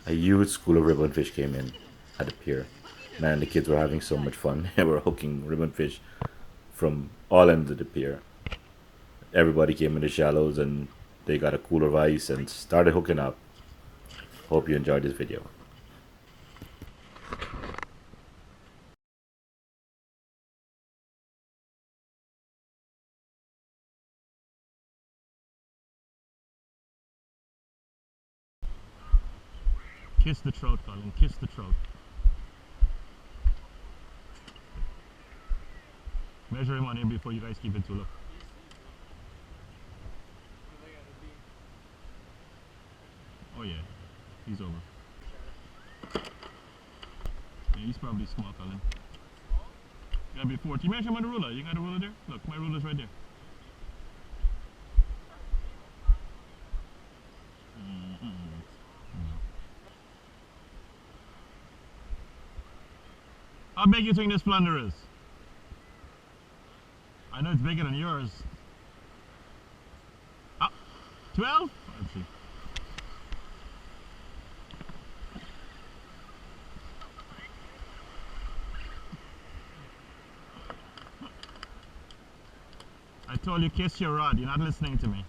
A huge school of ribbonfish came in at the pier. Man, the kids were having so much fun. They were hooking ribbonfish from all ends of the pier. Everybody came in the shallows and they got a cooler of ice and started hooking up. Hope you enjoyed this video. Kiss the trout, Colin. Kiss the trout. Measure him on him before you guys keep it too low. Oh yeah, he's over. Yeah, he's probably small, Colin. Gotta be 40. Measure him on the ruler. You got a ruler there? Look, my ruler's right there. How big you think this flounder is? I know it's bigger than yours. 12? Let's see. I told you kiss your rod. You're not listening to me.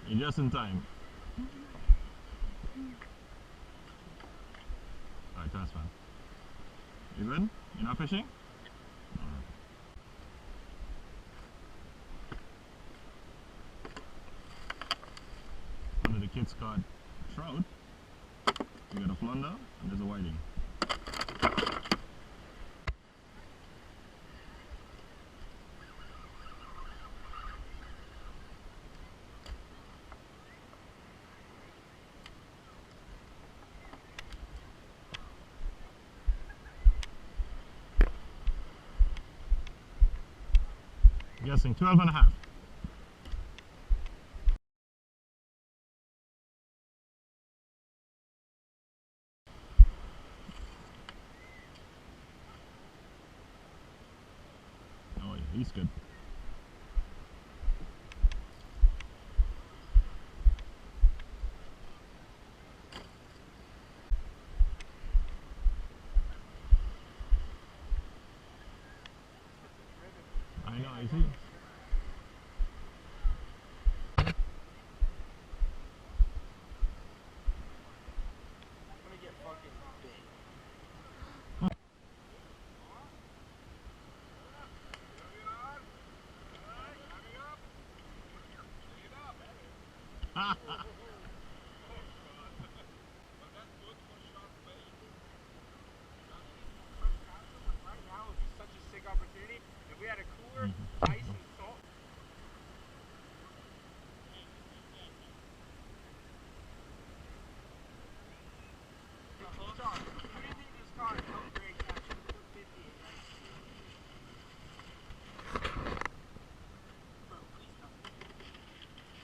You're just in time. Alright, that's fine. You good? You're not fishing? One of the kids caught trout. You got a flounder and there's a whiting. Guessing 12 and a half. Oh yeah, he's good. I know, I see.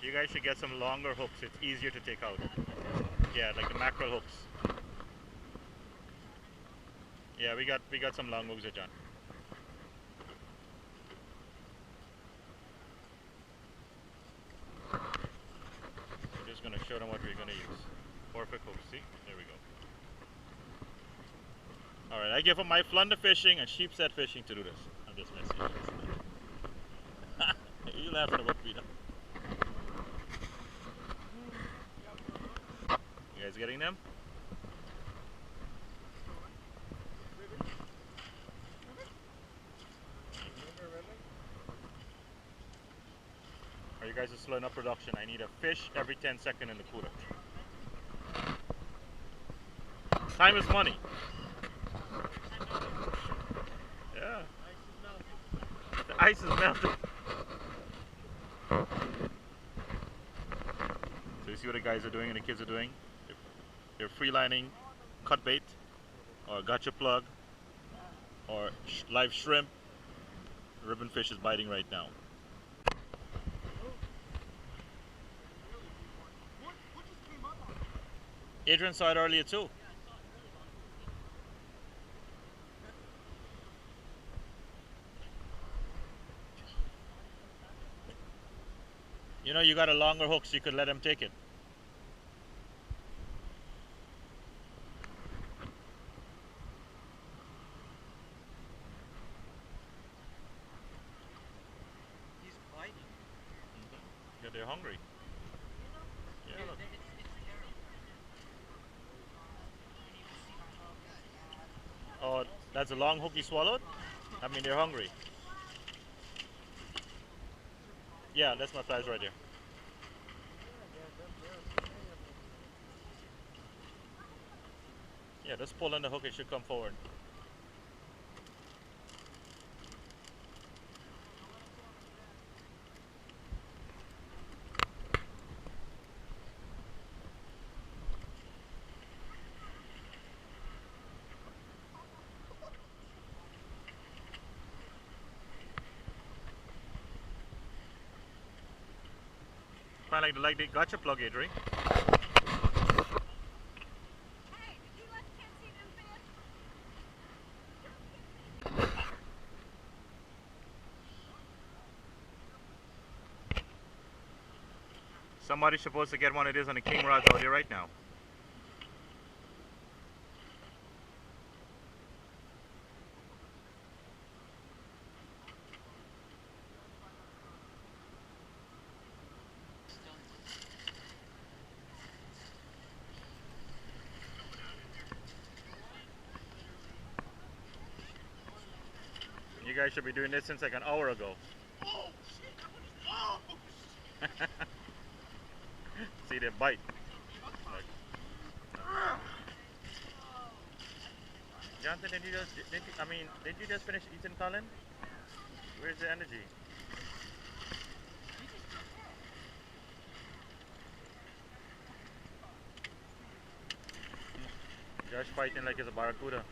You guys should get some longer hooks. It's easier to take out. Yeah, like the mackerel hooks. Yeah, we got some long hooks there, John. We're just gonna show them what we're gonna use. Perfect hooks. See? There we go. All right, I give them my flounder fishing and sheepshead fishing to do this. I'm just messing. You laughing at what we done? You guys getting them? Are you guys are slowing up production? I need a fish every 10 seconds in the cooler. Time is money. Yeah. The ice is melting. So you see what the guys are doing and the kids are doing? They're freelining cut bait or gotcha plug or live shrimp. Ribbonfish is biting right now. Adrian saw it earlier too. know, you got a longer hook, so you could let him take it. He's biting. Yeah, they're hungry. Yeah, look. Oh, that's a long hook he swallowed? I mean, they're hungry. Yeah, that's my flies right there. Yeah, just pull on the hook, it should come forward. Kind of like the gotcha plug, Adri. Somebody's supposed to get one of these on the king rods out here right now. You guys should be doing this since like an hour ago. See, they bite. Like. Jonathan, did you just finish eating, Colin? Where's the energy? Josh fighting like it's a barracuda.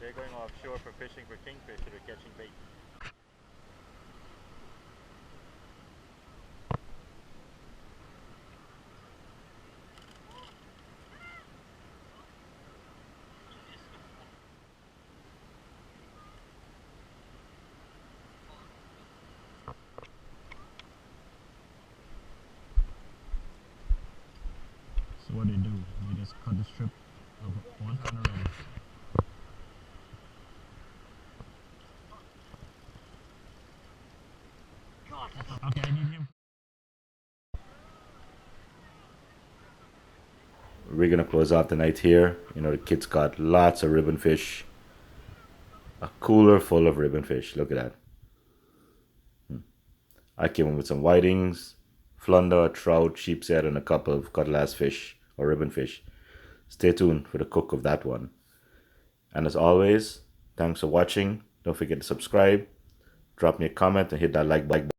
They're going offshore for fishing for kingfish, so they're catching bait. So what they do, they just cut the strip of one hand already. Okay, I need him. We're gonna close out the night here. You know, the kids got lots of ribbonfish. A cooler full of ribbonfish. Look at that. I came in with some whitings, flounder, trout, sheepshead, and a couple of cutlass fish or ribbonfish. Stay tuned for the cook of that one. And as always, thanks for watching. Don't forget to subscribe, drop me a comment, and hit that like button.